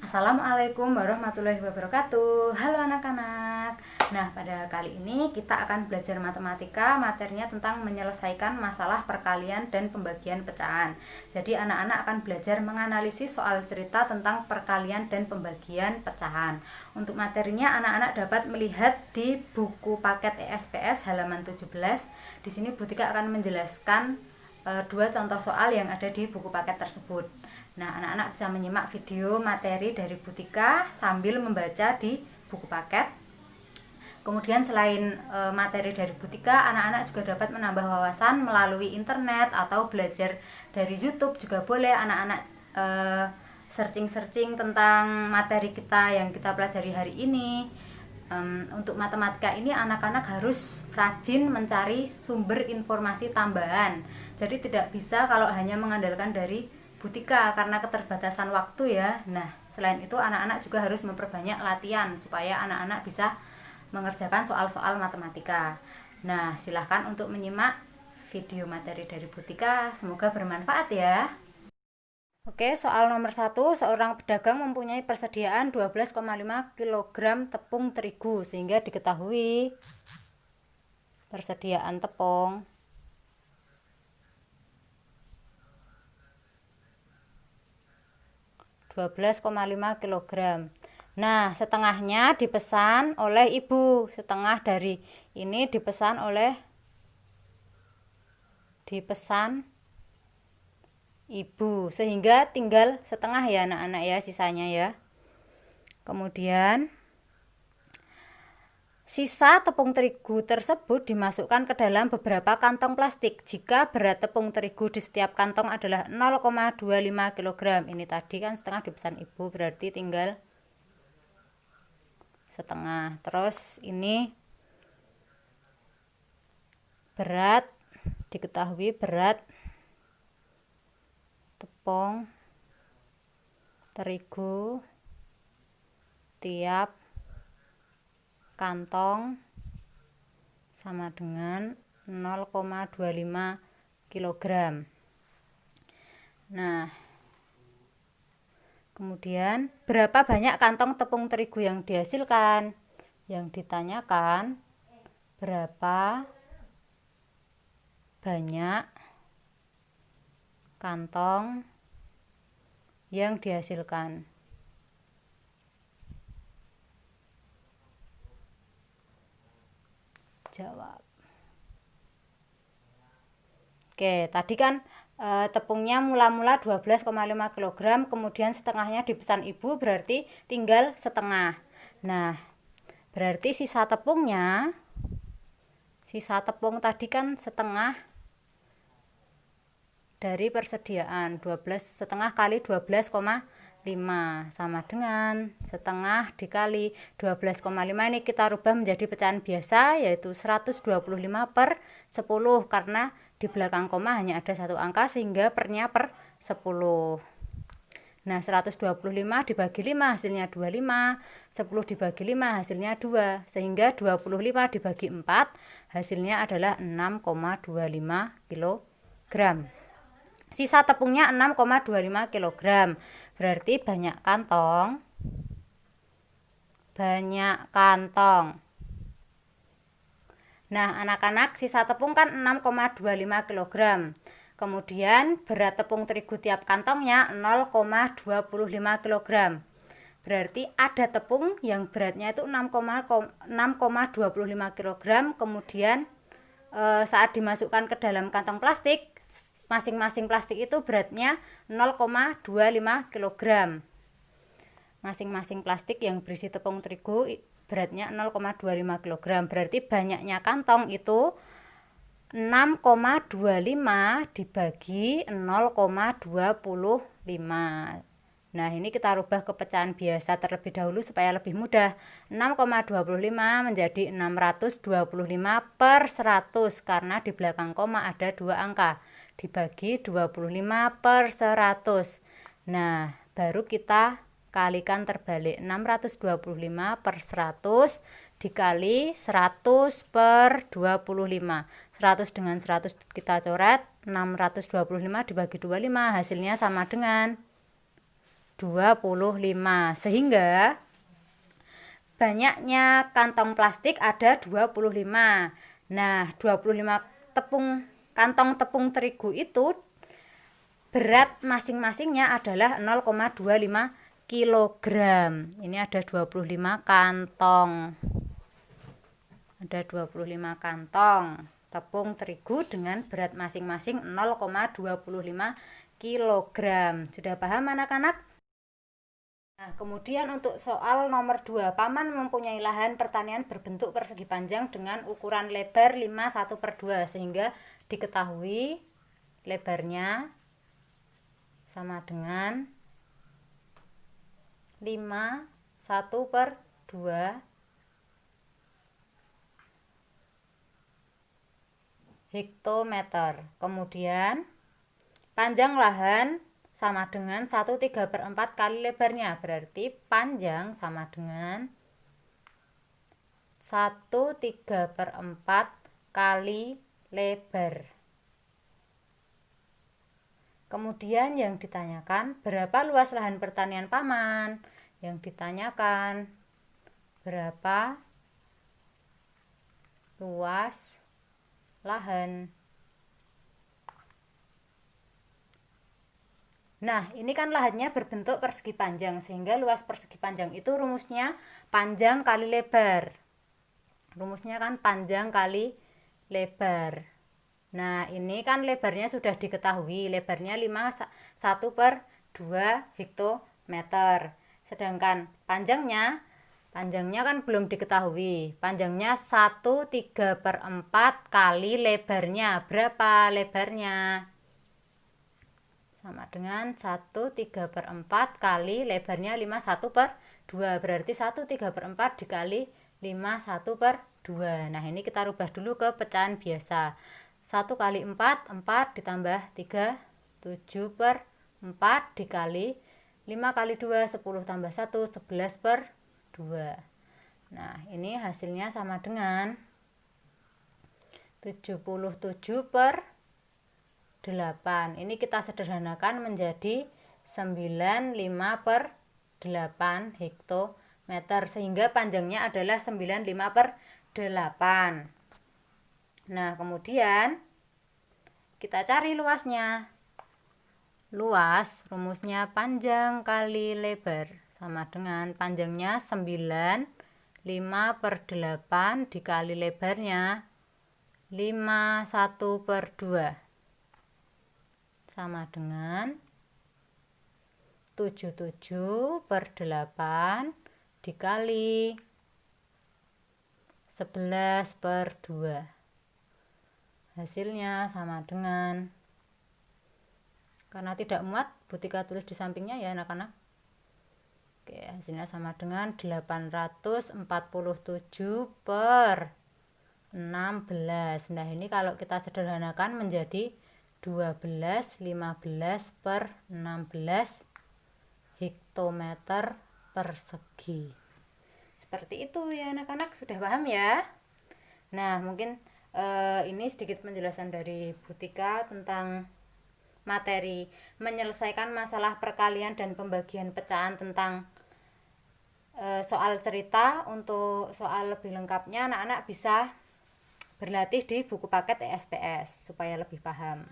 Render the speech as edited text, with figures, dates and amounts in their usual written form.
Assalamualaikum warahmatullahi wabarakatuh. Halo anak-anak. Nah, pada kali ini kita akan belajar matematika, materinya tentang menyelesaikan masalah perkalian dan pembagian pecahan. Jadi anak-anak akan belajar menganalisis soal cerita tentang perkalian dan pembagian pecahan. Untuk materinya anak-anak dapat melihat di buku paket ESPS halaman 17. Di sini Bu Tika akan menjelaskan dua contoh soal yang ada di buku paket tersebut. Nah, anak-anak bisa menyimak video materi dari Bu Tika sambil membaca di buku paket. Kemudian selain materi dari Bu Tika, anak-anak juga dapat menambah wawasan melalui internet atau belajar dari YouTube juga boleh. Anak-anak searching-searching tentang materi kita yang kita pelajari hari ini. Untuk matematika ini anak-anak harus rajin mencari sumber informasi tambahan. Jadi tidak bisa kalau hanya mengandalkan dari Bu Tika karena keterbatasan waktu ya. Nah, selain itu anak-anak juga harus memperbanyak latihan supaya anak-anak bisa mengerjakan soal-soal matematika. Nah, silahkan untuk menyimak video materi dari Bu Tika. Semoga bermanfaat ya. Oke, soal nomor 1, seorang pedagang mempunyai persediaan 12,5 kg tepung terigu sehingga diketahui persediaan tepung 12,5 kg. Nah, setengahnya dipesan oleh ibu. Setengah dari ini dipesan ibu. Sehingga tinggal setengah ya anak-anak ya, sisanya ya. Kemudian sisa tepung terigu tersebut dimasukkan ke dalam beberapa kantong plastik. Jika berat tepung terigu di setiap kantong adalah 0,25 kg. Ini tadi kan setengah dipesan ibu, berarti tinggal setengah. Terus ini berat, diketahui berat tepung terigu tiap kantong sama dengan 0,25 kg. Nah, kemudian berapa banyak kantong tepung terigu yang dihasilkan? Yang ditanyakan berapa banyak kantong yang dihasilkan. Jawab. Oke, tadi kan tepungnya mula-mula 12,5 kg, kemudian setengahnya dipesan ibu, berarti tinggal setengah. Nah, berarti sisa tepung tadi kan setengah dari persediaan. 12 setengah kali 12,5 sama dengan setengah dikali 12,5. Ini kita rubah menjadi pecahan biasa, yaitu 125 per 10, karena di belakang koma hanya ada satu angka sehingga pernya per 10. Nah, 125 dibagi 5 hasilnya 25, 10 dibagi 5 hasilnya 2, sehingga 25 dibagi 4 hasilnya adalah 6,25 kg. Sisa tepungnya 6,25 kg. Berarti banyak kantong. Nah, anak-anak, sisa tepung kan 6,25 kg. Kemudian berat tepung terigu tiap kantongnya 0,25 kg. Berarti ada tepung yang beratnya itu 6,25 kg. Kemudian saat dimasukkan ke dalam kantong plastik, masing-masing plastik itu beratnya 0,25 kg. Masing-masing plastik yang berisi tepung terigu beratnya 0,25 kg. Berarti banyaknya kantong itu 6,25 dibagi 0,25. Nah, ini kita rubah ke pecahan biasa terlebih dahulu supaya lebih mudah. 6,25 menjadi 625 per 100, karena di belakang koma ada dua angka. Dibagi 25 per 100. Nah, baru kita kalikan terbalik. 625 per 100 dikali 100 per 25. 100 dengan 100 kita coret. 625 dibagi 25 hasilnya sama dengan 25. Sehingga banyaknya kantong plastik ada 25. Nah, 25 kantong tepung terigu itu berat masing-masingnya adalah 0,25 kg. Ini ada 25 kantong. Ada 25 kantong tepung terigu dengan berat masing-masing 0,25 kg. Sudah paham anak-anak? Nah, kemudian untuk soal nomor 2, paman mempunyai lahan pertanian berbentuk persegi panjang dengan ukuran lebar 5/1/2 sehingga diketahui lebarnya sama dengan 5/1/2 hektometer. Kemudian panjang lahan sama dengan 1/3/4 kali lebarnya. Berarti panjang sama dengan 1/3/4 kali lebar. Kemudian yang ditanyakan, berapa luas lahan pertanian paman? Yang ditanyakan, berapa luas lahan? Nah, ini kan lahannya berbentuk persegi panjang, sehingga luas persegi panjang itu rumusnya panjang kali lebar. Rumusnya kan panjang kali lebar. Nah, ini kan lebarnya sudah diketahui, lebarnya 5/1/2 hektometer. Sedangkan panjangnya kan belum diketahui. Panjangnya 1/3/4 kali lebarnya. Berapa lebarnya? Sama dengan 1/3/4 kali lebarnya 5/1/2. Berarti 1/3/4 dikali 5/1/2. Nah, ini kita rubah dulu ke pecahan biasa. 1 kali 4, 4 ditambah 3, 7/4 dikali 5 kali 2, 10 tambah 1, 11/2. Nah, ini hasilnya sama dengan 77/8. Ini kita sederhanakan menjadi 95/8 hektometer, sehingga panjangnya adalah 95/8. Nah, kemudian kita cari luasnya. Luas rumusnya panjang kali lebar sama dengan panjangnya 9, 5/8 dikali lebarnya 5/1/2 sama dengan 77/8 dikali 11/2. Hasilnya sama dengan, karena tidak muat, Butika tulis di sampingnya ya anak-anak. Oke, hasilnya sama dengan 847/16. Nah, ini kalau kita sederhanakan menjadi 12, 15/16 hektometer persegi. Seperti itu ya anak-anak, sudah paham ya? Nah, mungkin ini sedikit penjelasan dari Butika tentang materi menyelesaikan masalah perkalian dan pembagian pecahan tentang soal cerita. Untuk soal lebih lengkapnya anak-anak bisa berlatih di buku paket ESPS supaya lebih paham.